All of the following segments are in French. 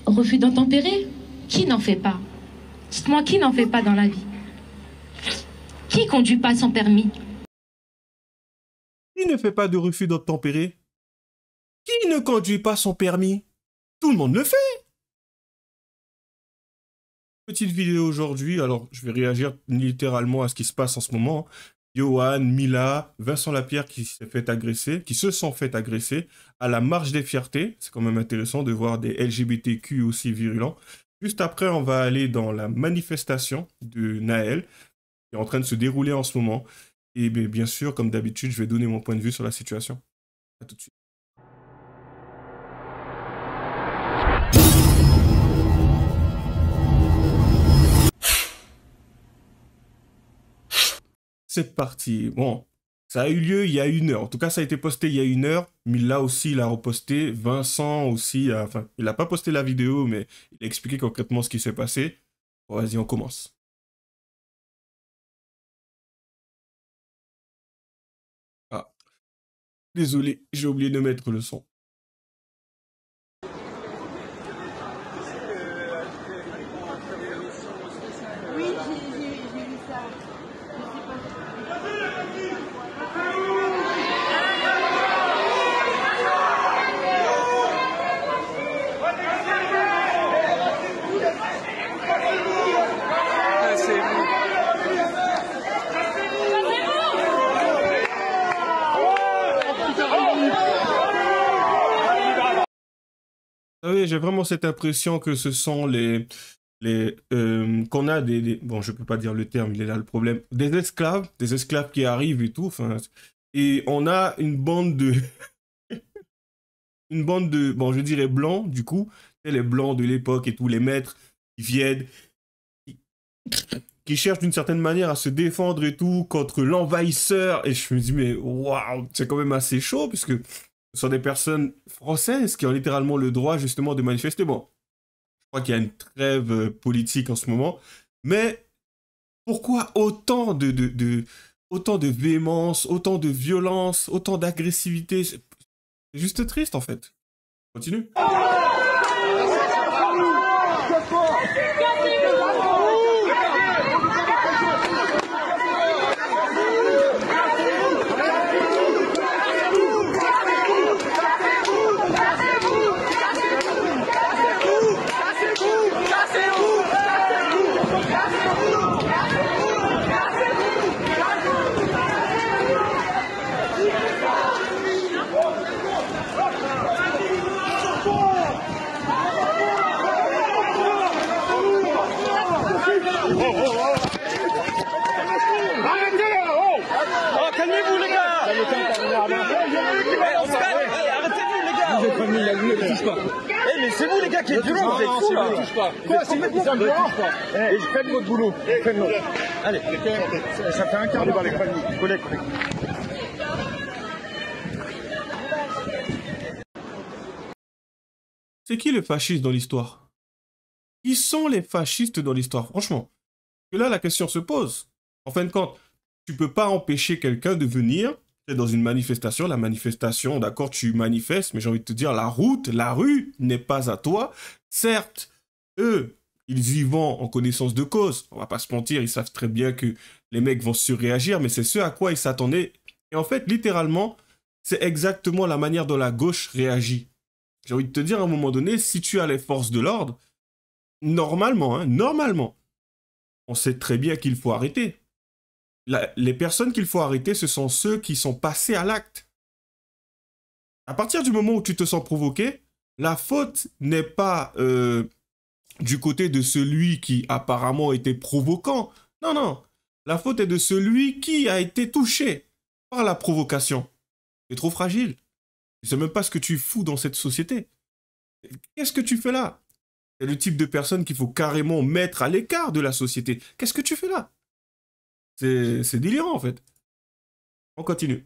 Refus d'obtempérer? Qui n'en fait pas? Dites-moi, qui n'en fait pas dans la vie? Qui conduit pas sans permis? Qui ne fait pas de refus d'obtempérer? Qui ne conduit pas son permis? Tout le monde le fait. Petite vidéo aujourd'hui, alors je vais réagir littéralement à ce qui se passe en ce moment. Yohan, Mila, Vincent Lapierre qui se sont fait agresser à la marche des fiertés. C'est quand même intéressant de voir des LGBTQ aussi virulents. Juste après, on va aller dans la manifestation de Naël qui est en train de se dérouler en ce moment. Et bien sûr, comme d'habitude, je vais donner mon point de vue sur la situation. À tout de suite. C'est parti. Bon, ça a eu lieu il y a 1 heure. En tout cas, ça a été posté il y a 1 heure. Mila aussi l'a reposté. Vincent aussi. Enfin, il n'a pas posté la vidéo, mais il a expliqué concrètement ce qui s'est passé. Bon, vas-y, on commence. Ah, désolé, j'ai oublié de mettre le son. Oui, j'ai vu ça. Vous savez, j'ai vraiment cette impression que ce sont qu'on a bon, je peux pas dire le terme, il est là le problème, des esclaves qui arrivent et tout, enfin, et on a une bande de, bon, je dirais blancs, du coup, les blancs de l'époque et tous les maîtres qui viennent, qui cherchent d'une certaine manière à se défendre et tout contre l'envahisseur, et je me dis, mais waouh, c'est quand même assez chaud, puisque ce sont des personnes françaises qui ont littéralement le droit justement de manifester. Bon, je crois qu'il y a une trêve politique en ce moment, mais pourquoi autant de véhémence, autant de violence, autant d'agressivité? C'est juste triste en fait. Continue. Calmez-vous les gars. Arrêtez-vous les gars. Eh mais c'est vous les gars qui êtes violents, vous êtes fous là. Touche pas. Quoi, c'est complètement violent. Et je fais votre boulot. Allez, ça fait un quart d'heure les familles. Collègue. C'est qui le fasciste dans l'histoire? Qui sont les fascistes dans l'histoire, franchement? Et là, la question se pose. En fin de compte, tu peux pas empêcher quelqu'un de venir dans une manifestation. La manifestation, d'accord, tu manifestes, mais j'ai envie de te dire, la rue n'est pas à toi. Certes, eux, ils y vont en connaissance de cause. On va pas se mentir, ils savent très bien que les mecs vont surréagir, mais c'est ce à quoi ils s'attendaient. Et en fait, littéralement, c'est exactement la manière dont la gauche réagit. J'ai envie de te dire, à un moment donné, si tu as les forces de l'ordre, normalement, normalement, on sait très bien qu'il faut arrêter. Les personnes qu'il faut arrêter, ce sont ceux qui sont passés à l'acte. À partir du moment où tu te sens provoqué, la faute n'est pas du côté de celui qui apparemment était provoquant. Non, non. La faute est de celui qui a été touché par la provocation. Tu es trop fragile. Tu ne sais même pas ce que tu fous dans cette société. Qu'est-ce que tu fais là? C'est le type de personne qu'il faut carrément mettre à l'écart de la société. Qu'est-ce que tu fais là? C'est délirant en fait. On continue.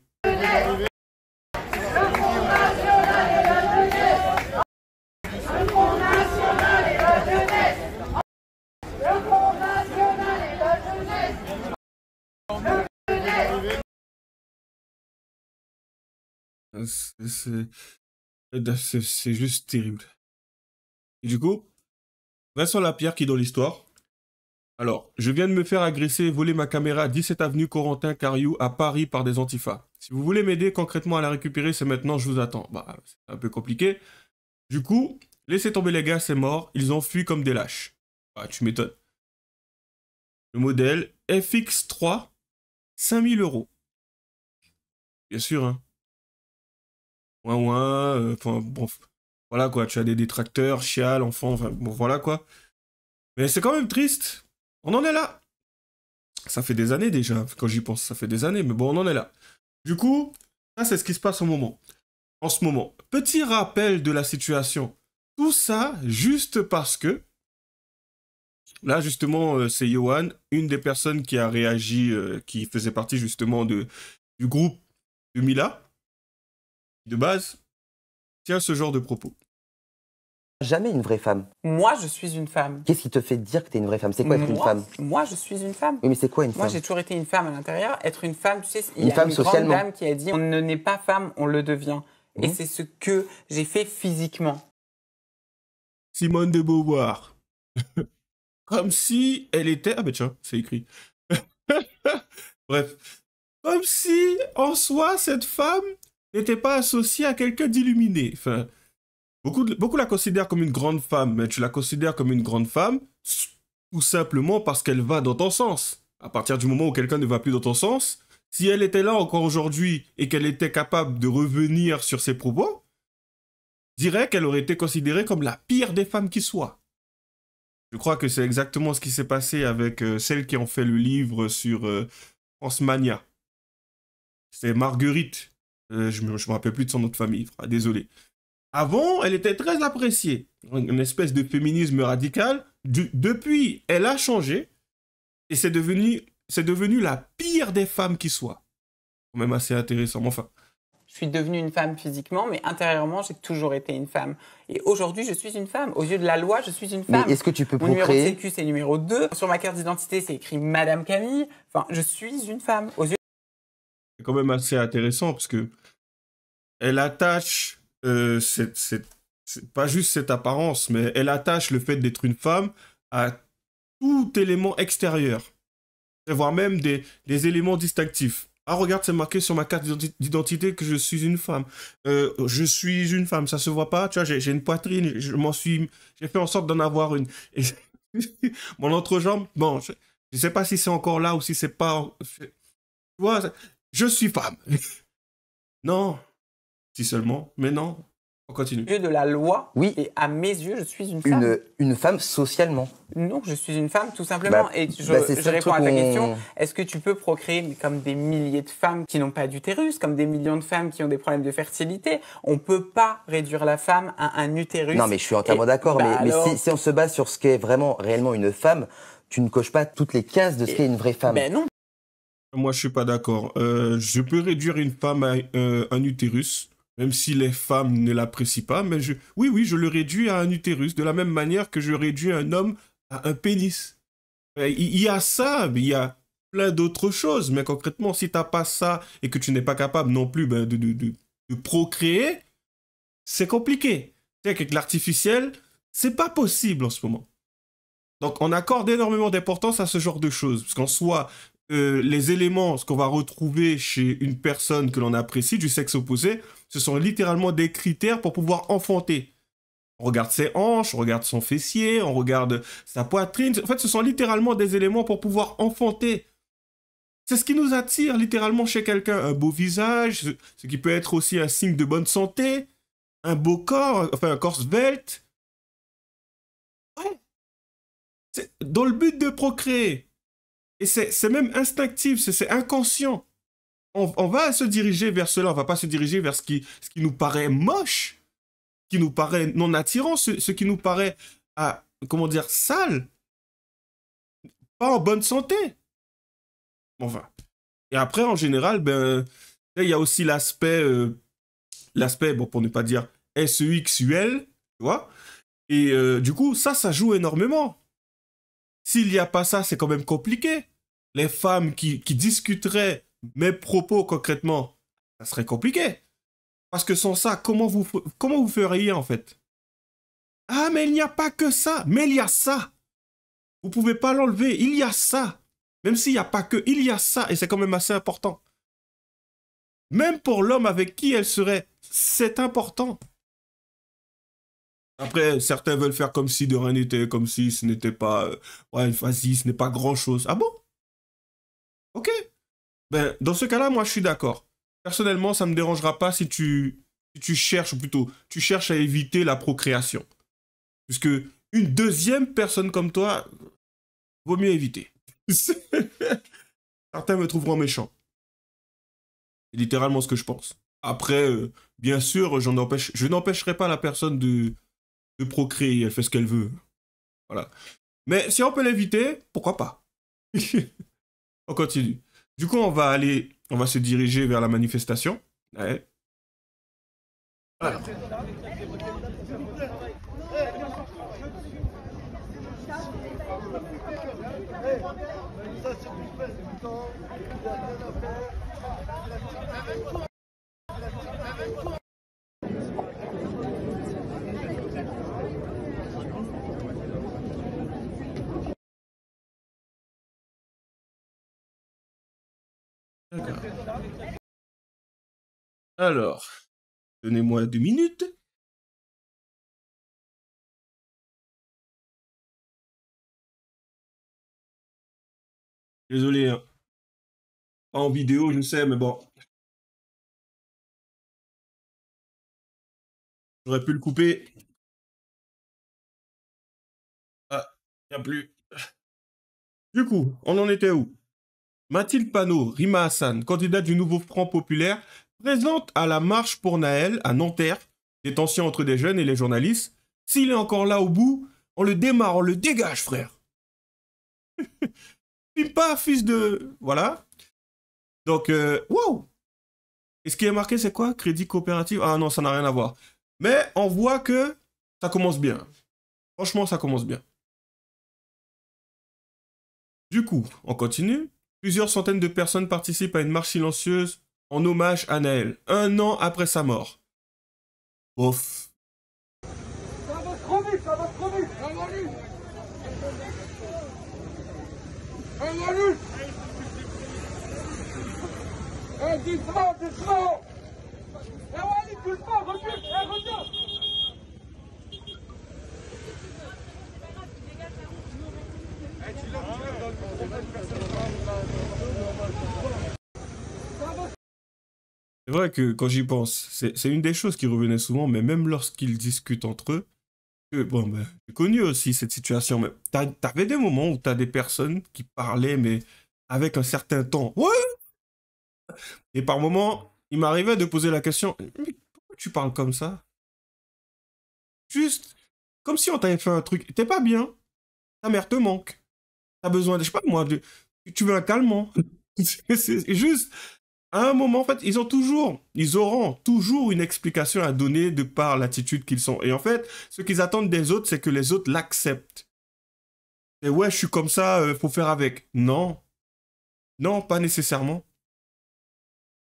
C'est juste terrible. Et du coup, Vincent Lapierre qui est dans l'histoire. Alors, je viens de me faire agresser et voler ma caméra 17 avenue Corentin Cariou à Paris par des antifas. Si vous voulez m'aider concrètement à la récupérer, c'est maintenant, je vous attends. Bah, c'est un peu compliqué. Du coup, laissez tomber les gars, c'est mort. Ils ont fui comme des lâches. Ah, tu m'étonnes. Le modèle FX3, 5000 €. Bien sûr, hein. Enfin, bon, voilà quoi, tu as des détracteurs, chial, enfants, enfin, bon, voilà quoi. Mais c'est quand même triste. On en est là. Ça fait des années déjà, quand j'y pense, ça fait des années, mais bon, on en est là. Du coup, ça, c'est ce qui se passe en ce moment. Petit rappel de la situation. Tout ça, juste parce que, là, justement, c'est Yohan, une des personnes qui a réagi, qui faisait partie, justement, du groupe de Mila, de base, tient ce genre de propos. Jamais une vraie femme. Moi, je suis une femme. Qu'est-ce qui te fait dire que t'es une vraie femme? C'est quoi être une femme? Moi, je suis une femme. Oui, mais c'est quoi une femme? Moi, j'ai toujours été une femme à l'intérieur. Être une femme, tu sais, il Une y a femme une grande socialement. dame qui a dit « On ne naît pas femme, on le devient ». Et c'est ce que j'ai fait physiquement. Simone de Beauvoir. Comme si elle était... Ah ben tiens, c'est écrit. Bref. Comme si, en soi, cette femme n'était pas associée à quelqu'un d'illuminé. Enfin, beaucoup la considèrent comme une grande femme, mais tu la considères comme une grande femme tout simplement parce qu'elle va dans ton sens. À partir du moment où quelqu'un ne va plus dans ton sens, si elle était là encore aujourd'hui et qu'elle était capable de revenir sur ses propos, je dirais qu'elle aurait été considérée comme la pire des femmes qui soit. Je crois que c'est exactement ce qui s'est passé avec celles qui ont fait le livre sur France Mania. C'est Marguerite. Je me rappelle plus de son nom de famille, désolé. Avant, elle était très appréciée. Une espèce de féminisme radical. Depuis, elle a changé. Et c'est devenu la pire des femmes qui soit. Quand même assez intéressant, mais enfin. Je suis devenue une femme physiquement, mais intérieurement, j'ai toujours été une femme. Et aujourd'hui, je suis une femme. Aux yeux de la loi, je suis une femme. Mais est-ce que tu peux Mon numéro de procréer? sécu, c'est numéro 2. Sur ma carte d'identité, c'est écrit Madame Camille. Enfin, je suis une femme. Aux yeux... C'est quand même assez intéressant parce que elle attache, c'est pas juste cette apparence, mais elle attache le fait d'être une femme à tout élément extérieur, voire même des éléments distinctifs. Ah, regarde, c'est marqué sur ma carte d'identité que je suis une femme. Je suis une femme, ça se voit pas, tu vois, j'ai une poitrine, j'ai fait en sorte d'en avoir une. Et mon entrejambe, bon, je sais pas si c'est encore là ou si c'est pas... Tu vois, je suis femme. Non, si seulement, mais non. On continue. Aux yeux de la loi, Oui. et à mes yeux, je suis une femme. Une femme socialement. Non, je suis une femme, tout simplement. Bah, et c'est je ça le réponds à truc ta où question. Est-ce que tu peux procréer comme des milliers de femmes qui n'ont pas d'utérus, comme des millions de femmes qui ont des problèmes de fertilité? On ne peut pas réduire la femme à un utérus. Non, mais je suis entièrement d'accord. bah mais alors... si on se base sur ce qu'est vraiment, réellement une femme, tu ne coches pas toutes les cases de ce qu'est une vraie femme. Ben non. Moi, je suis pas d'accord. Je peux réduire une femme à un utérus, même si les femmes ne l'apprécient pas, mais oui, je le réduis à un utérus, de la même manière que je réduis un homme à un pénis. Il y a ça, mais il y a plein d'autres choses, mais concrètement, si t'as pas ça et que tu n'es pas capable non plus de procréer, c'est compliqué. Tu sais qu'avec l'artificiel, c'est pas possible en ce moment. Donc, on accorde énormément d'importance à ce genre de choses, parce qu'en soi, les éléments, ce qu'on va retrouver chez une personne que l'on apprécie du sexe opposé, ce sont littéralement des critères pour pouvoir enfanter. On regarde ses hanches, on regarde son fessier, on regarde sa poitrine. En fait, ce sont littéralement des éléments pour pouvoir enfanter. C'est ce qui nous attire littéralement chez quelqu'un. Un beau visage, ce qui peut être aussi un signe de bonne santé, un beau corps, enfin un corps svelte. Ouais. C'est dans le but de procréer. Et c'est même instinctif, c'est inconscient. On va se diriger vers cela, on va pas se diriger vers ce qui nous paraît moche, ce qui nous paraît non attirant, ce qui nous paraît, comment dire, sale, pas en bonne santé. Enfin. Et après, en général, ben, il y a aussi l'aspect, bon, pour ne pas dire sexuel, tu vois. Et du coup, ça joue énormément. S'il n'y a pas ça, c'est quand même compliqué. Les femmes qui discuteraient mes propos concrètement, ça serait compliqué. Parce que sans ça, comment vous feriez en fait? Ah, mais il n'y a pas que ça. Mais il y a ça. Vous pouvez pas l'enlever. Il y a ça. Même s'il n'y a pas que, il y a ça. Et c'est quand même assez important. Même pour l'homme avec qui elle serait, c'est important. Après, certains veulent faire comme si de rien n'était, comme si ce n'était pas... ouais, vas-y, ce n'est pas grand-chose. Ah bon? Ok. Ben, dans ce cas-là, moi, je suis d'accord. Personnellement, ça ne me dérangera pas si tu cherches, ou plutôt, tu cherches à éviter la procréation. Puisque une deuxième personne comme toi, vaut mieux éviter. Certains me trouveront méchant. C'est littéralement ce que je pense. Après, bien sûr, je n'empêcherai pas la personne de procréer. Elle fait ce qu'elle veut. Voilà. Mais si on peut l'éviter, pourquoi pas? On continue. Du coup, on va se diriger vers la manifestation. Ouais. Voilà. D'accord. Alors, donnez-moi 2 minutes. Désolé, hein. Pas en vidéo, je sais, mais bon. J'aurais pu le couper. Ah, il n'y a plus. Du coup, on en était où? Mathilde Panot, Rima Hassan, candidate du nouveau Front populaire, présente à la marche pour Naël à Nanterre des tensions entre des jeunes et les journalistes. S'il est encore là au bout, on le démarre, on le dégage, frère. Filme pas, fils de... Voilà. Donc, wow. Et ce qui est marqué, c'est quoi? Crédit coopératif? Ah non, ça n'a rien à voir. Mais on voit que ça commence bien. Franchement, ça commence bien. Du coup, on continue. Plusieurs centaines de personnes participent à une marche silencieuse en hommage à Naël, 1 an après sa mort. Ouf. Ça va trop vite, ça va trop vite, ça va vite. Ça va vite. Doucement, doucement. Ça va vite, doucement, recule, reviens. C'est vrai que quand j'y pense, c'est une des choses qui revenait souvent, mais même lorsqu'ils discutent entre eux, bon, ben, j'ai connu aussi cette situation, mais t'avais des moments où t'as des personnes qui parlaient, mais avec un certain temps. Ouais! Et par moments, il m'arrivait de poser la question, mais pourquoi tu parles comme ça? Juste, comme si on t'avait fait un truc. T'es pas bien, ta mère te manque, t'as besoin de, je sais pas moi, tu veux un calmant. C'est juste... À un moment, en fait, ils auront toujours une explication à donner de par l'attitude qu'ils sont. Et en fait, ce qu'ils attendent des autres, c'est que les autres l'acceptent. Et ouais, je suis comme ça, faut faire avec. Non. Non, pas nécessairement.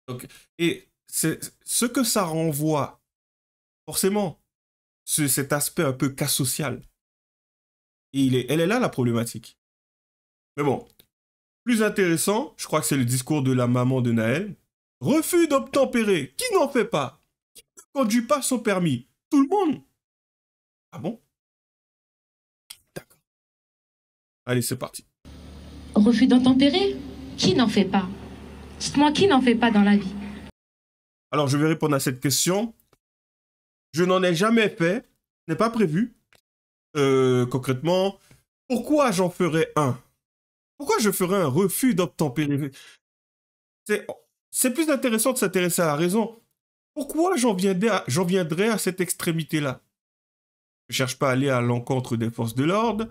Donc, et c'est ce que ça renvoie, forcément, cet aspect un peu cas social. Et elle est là, la problématique. Mais bon, plus intéressant, je crois que c'est le discours de la maman de Naël. Refus d'obtempérer. Qui n'en fait pas? Qui ne conduit pas son permis? Tout le monde. Ah bon? D'accord. Allez, c'est parti. Refus d'obtempérer? Qui n'en fait pas? Dites-moi, qui n'en fait pas dans la vie? Alors, je vais répondre à cette question. Je n'en ai jamais fait. Ce n'est pas prévu. Concrètement, pourquoi j'en ferais un? Pourquoi je ferais un refus d'obtempérer? C'est plus intéressant de s'intéresser à la raison. Pourquoi j'en viendrais à cette extrémité-là? Je ne cherche pas à aller à l'encontre des forces de l'ordre.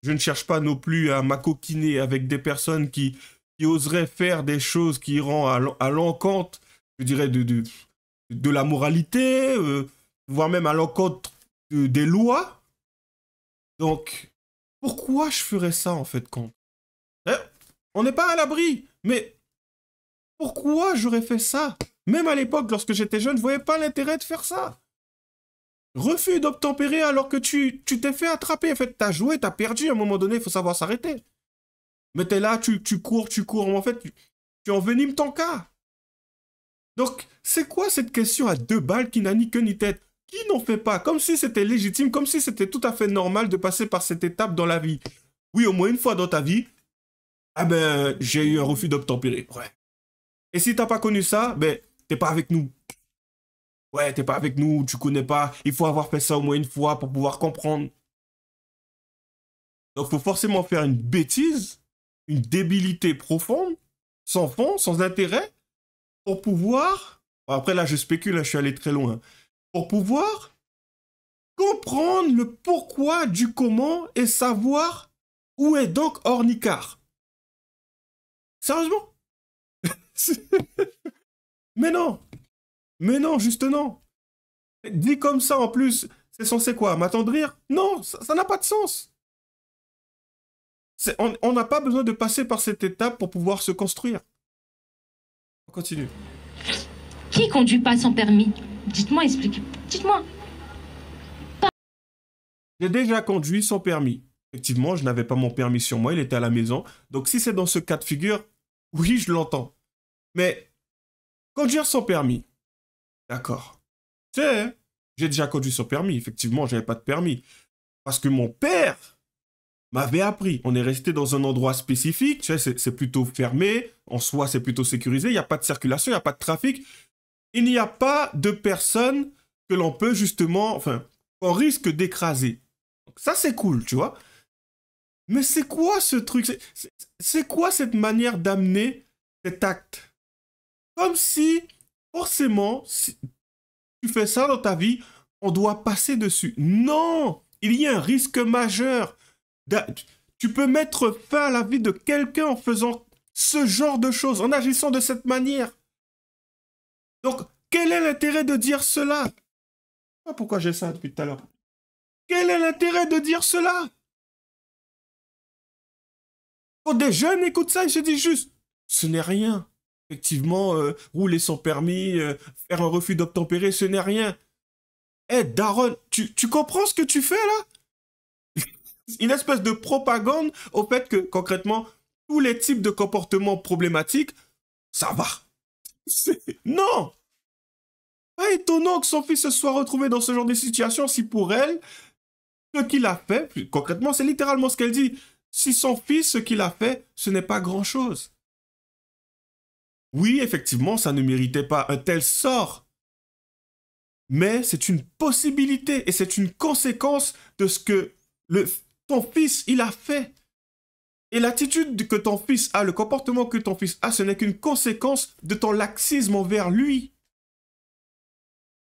Je ne cherche pas non plus à m'acoquiner avec des personnes qui oseraient faire des choses qui iront à l'encontre, je dirais, de la moralité, voire même à l'encontre des lois. Donc, pourquoi je ferais ça, en fait, quand on n'est pas à l'abri, mais pourquoi j'aurais fait ça? Même à l'époque, lorsque j'étais jeune, je voyais pas l'intérêt de faire ça. Refus d'obtempérer alors que tu t'es fait attraper. En fait, t'as joué, t'as perdu. À un moment donné, il faut savoir s'arrêter. Mais t'es là, tu cours. Mais en fait, tu envenimes ton cas. Donc, c'est quoi cette question à 2 balles qui n'a ni queue ni tête? Qui n'en fait pas? Comme si c'était légitime, comme si c'était tout à fait normal de passer par cette étape dans la vie. Oui, au moins une fois dans ta vie, ah ben, j'ai eu un refus d'obtempérer. Ouais. Et si t'as pas connu ça, ben, t'es pas avec nous. Ouais, t'es pas avec nous, tu connais pas. Il faut avoir fait ça au moins une fois pour pouvoir comprendre. Donc, faut forcément faire une bêtise, une débilité profonde, sans fond, sans intérêt, pour pouvoir... Après, là, je spécule, là, je suis allé très loin. Pour pouvoir comprendre le pourquoi du comment et savoir où est donc Ornicard. Sérieusement? Mais non, juste non. Dit comme ça, en plus, c'est censé quoi? M'attendrir? Non, ça n'a pas de sens. On n'a pas besoin de passer par cette étape pour pouvoir se construire. On continue. Qui conduit pas sans permis? Dites-moi, expliquez. Dites-moi. J'ai déjà conduit sans permis. Effectivement, je n'avais pas mon permis sur moi, il était à la maison. Donc si c'est dans ce cas de figure, oui, je l'entends. Mais conduire sans permis, d'accord. Tu sais, hein, j'ai déjà conduit sans permis. Effectivement, je n'avais pas de permis. Parce que mon père m'avait appris. On est resté dans un endroit spécifique. Tu sais, c'est plutôt fermé. En soi, c'est plutôt sécurisé. Il n'y a pas de circulation, il n'y a pas de trafic. Il n'y a pas de personnes que l'on peut justement... Enfin, qu'on risque d'écraser. Ça, c'est cool, tu vois. Mais c'est quoi ce truc? C'est quoi cette manière d'amener cet acte? Comme si, forcément, si tu fais ça dans ta vie, on doit passer dessus. Non! Il y a un risque majeur. Tu peux mettre fin à la vie de quelqu'un en faisant ce genre de choses, en agissant de cette manière. Donc, quel est l'intérêt de dire cela? Je sais pas pourquoi j'ai ça depuis tout à l'heure. Quel est l'intérêt de dire cela? Quand des jeunes écoutent ça, ils se disent juste, ce n'est rien. Effectivement, rouler sans permis, faire un refus d'obtempérer, ce n'est rien. Eh, Daron, tu comprends ce que tu fais là? Une espèce de propagande au fait que, concrètement, tous les types de comportements problématiques, ça va. Non! Pas étonnant que son fils se soit retrouvé dans ce genre de situation si pour elle, ce qu'il a fait, concrètement, c'est littéralement ce qu'elle dit. Si son fils, ce qu'il a fait, ce n'est pas grand-chose. Oui, effectivement, ça ne méritait pas un tel sort. Mais c'est une possibilité et c'est une conséquence de ce que ton fils, il a fait. Et l'attitude que ton fils a, le comportement que ton fils a, ce n'est qu'une conséquence de ton laxisme envers lui.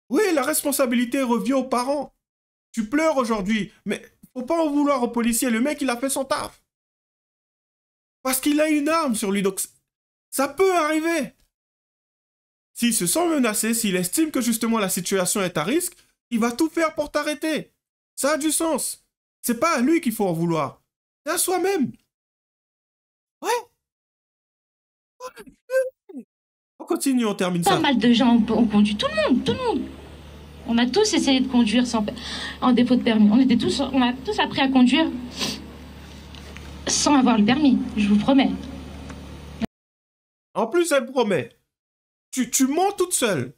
Oui, la responsabilité revient aux parents. Tu pleures aujourd'hui, mais faut pas en vouloir au policier. Le mec, il a fait son taf. Parce qu'il a une arme sur lui, donc ça peut arriver. S'il se sent menacé, s'il estime que justement la situation est à risque, il va tout faire pour t'arrêter. Ça a du sens. C'est pas à lui qu'il faut en vouloir. C'est à soi-même. Ouais. On continue, on termine ça. Pas mal de gens ont conduit. Tout le monde. On a tous essayé de conduire en défaut de permis. On a tous appris à conduire sans avoir le permis, je vous promets. En plus, elle promet. Tu mens toute seule.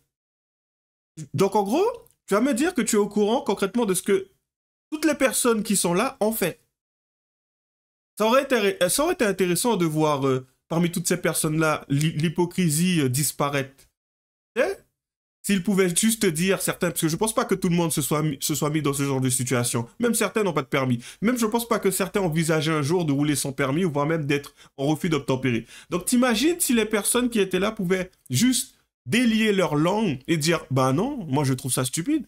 Donc, en gros, tu vas me dire que tu es au courant concrètement de ce que toutes les personnes qui sont là ont fait. Ça aurait été intéressant de voir parmi toutes ces personnes-là l'hypocrisie disparaître. S'ils pouvaient juste dire certains, parce que je ne pense pas que tout le monde se soit mis dans ce genre de situation. Même certains n'ont pas de permis. Même je ne pense pas que certains envisageaient un jour de rouler sans permis ou voire même d'être en refus d'obtempérer. Donc t'imagines si les personnes qui étaient là pouvaient juste délier leur langue et dire « Bah non, moi je trouve ça stupide ».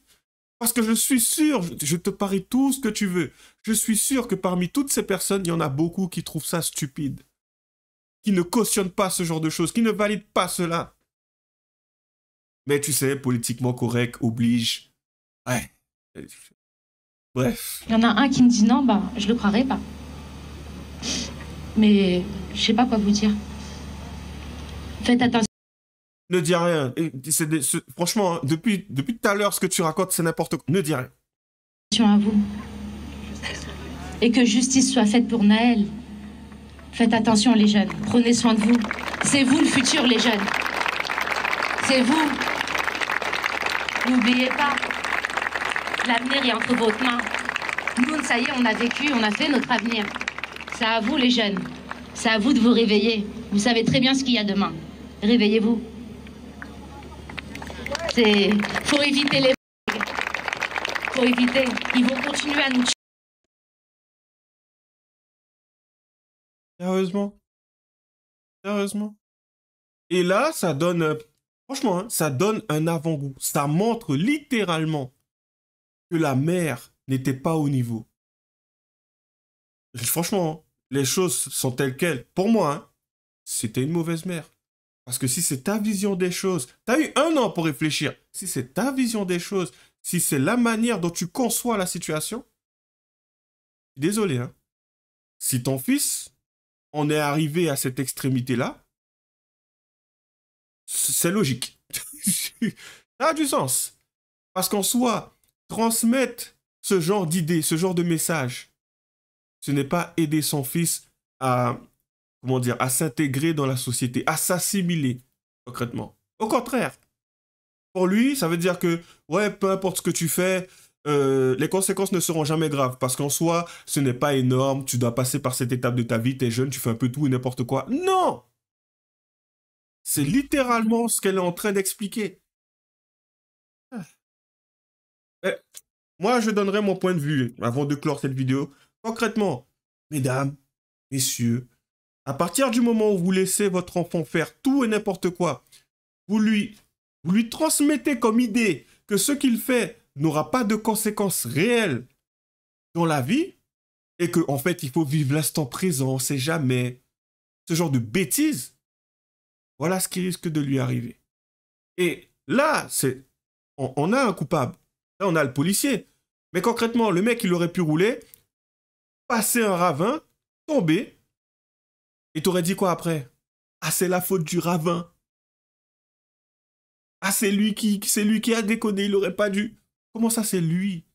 Parce que je suis sûr, je te parie tout ce que tu veux, je suis sûr que parmi toutes ces personnes, il y en a beaucoup qui trouvent ça stupide. Qui ne cautionnent pas ce genre de choses, qui ne valident pas cela. Mais tu sais, politiquement correct oblige. Ouais. Bref. Il y en a un qui me dit non, bah, je le croirais pas. Mais je sais pas quoi vous dire. Faites attention. Ne dis rien. Franchement, hein, depuis tout à l'heure, ce que tu racontes, c'est n'importe quoi. Ne dis rien. À vous. Et que justice soit faite pour Naël. Faites attention les jeunes, prenez soin de vous. C'est vous le futur les jeunes. C'est vous. N'oubliez pas, l'avenir est entre vos mains. Nous, ça y est, on a vécu, on a fait notre avenir. C'est à vous les jeunes. C'est à vous de vous réveiller. Vous savez très bien ce qu'il y a demain. Réveillez-vous. Faut éviter les... Faut éviter. Ils vont continuer à nous tuer. Sérieusement. Sérieusement. Et là, ça donne... franchement, hein, ça donne un avant-goût. Ça montre littéralement que la mère n'était pas au niveau. Franchement, les choses sont telles quelles. Pour moi, hein, c'était une mauvaise mère. Parce que si c'est ta vision des choses, tu as eu 1 an pour réfléchir. Si c'est ta vision des choses, si c'est la manière dont tu conçois la situation, désolé, hein. Si ton fils, on est arrivé à cette extrémité-là, c'est logique. Ça a du sens. Parce qu'en soi, transmettre ce genre d'idées, ce genre de message, ce n'est pas aider son fils à, comment dire, à s'intégrer dans la société, à s'assimiler, concrètement. Au contraire. Pour lui, ça veut dire que, ouais, peu importe ce que tu fais, les conséquences ne seront jamais graves. Parce qu'en soi, ce n'est pas énorme, tu dois passer par cette étape de ta vie, t'es jeune, tu fais un peu tout et n'importe quoi. Non! C'est littéralement ce qu'elle est en train d'expliquer. Moi, je donnerai mon point de vue avant de clore cette vidéo. Concrètement, mesdames, messieurs, à partir du moment où vous laissez votre enfant faire tout et n'importe quoi, vous lui transmettez comme idée que ce qu'il fait n'aura pas de conséquences réelles dans la vie et qu'en fait, il faut vivre l'instant présent, on ne sait jamais. Ce genre de bêtises, voilà ce qui risque de lui arriver. Et là, on a un coupable. Là, on a le policier. Mais concrètement, le mec, il aurait pu rouler, passer un ravin, tomber, et t'aurais dit quoi après? Ah, c'est la faute du ravin. Ah, c'est lui qui a déconné, il aurait pas dû. Comment ça, c'est lui?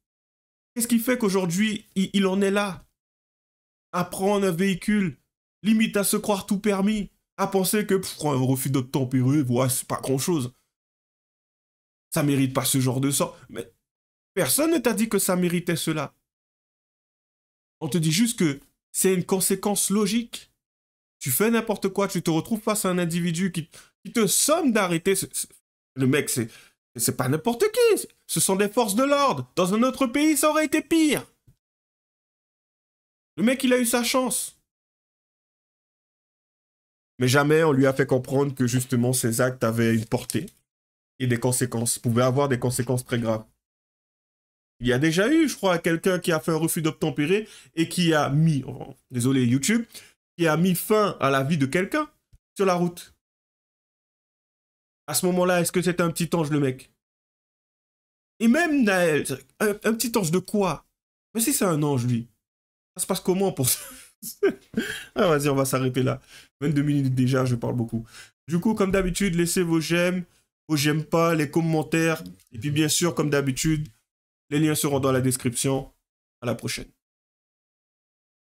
Qu'est-ce qui fait qu'aujourd'hui, il en est là? À prendre un véhicule, limite à se croire tout permis, à penser que un refus d'obtempérer, voilà, c'est pas grand-chose. Ça mérite pas ce genre de sort. Mais personne ne t'a dit que ça méritait cela. On te dit juste que c'est une conséquence logique. Tu fais n'importe quoi, tu te retrouves face à un individu qui te somme d'arrêter. Le mec, c'est pas n'importe qui. Ce sont des forces de l'ordre. Dans un autre pays, ça aurait été pire. Le mec, il a eu sa chance. Mais jamais on lui a fait comprendre que justement ces actes avaient une portée et des conséquences, pouvaient avoir des conséquences très graves. Il y a déjà eu, je crois, quelqu'un qui a fait un refus d'obtempérer et qui a mis, désolé YouTube, qui a mis fin à la vie de quelqu'un sur la route. À ce moment-là, est-ce que c'était un petit ange, le mec? Et même Naël, un petit ange de quoi? Mais si c'est un ange, lui, ça se passe comment pour ça? Ah, vas-y, on va s'arrêter là. 22 minutes déjà, je parle beaucoup. Du coup, comme d'habitude, laissez vos j'aime, vos j'aime pas, les commentaires. Et puis, bien sûr, comme d'habitude, les liens seront dans la description. À la prochaine.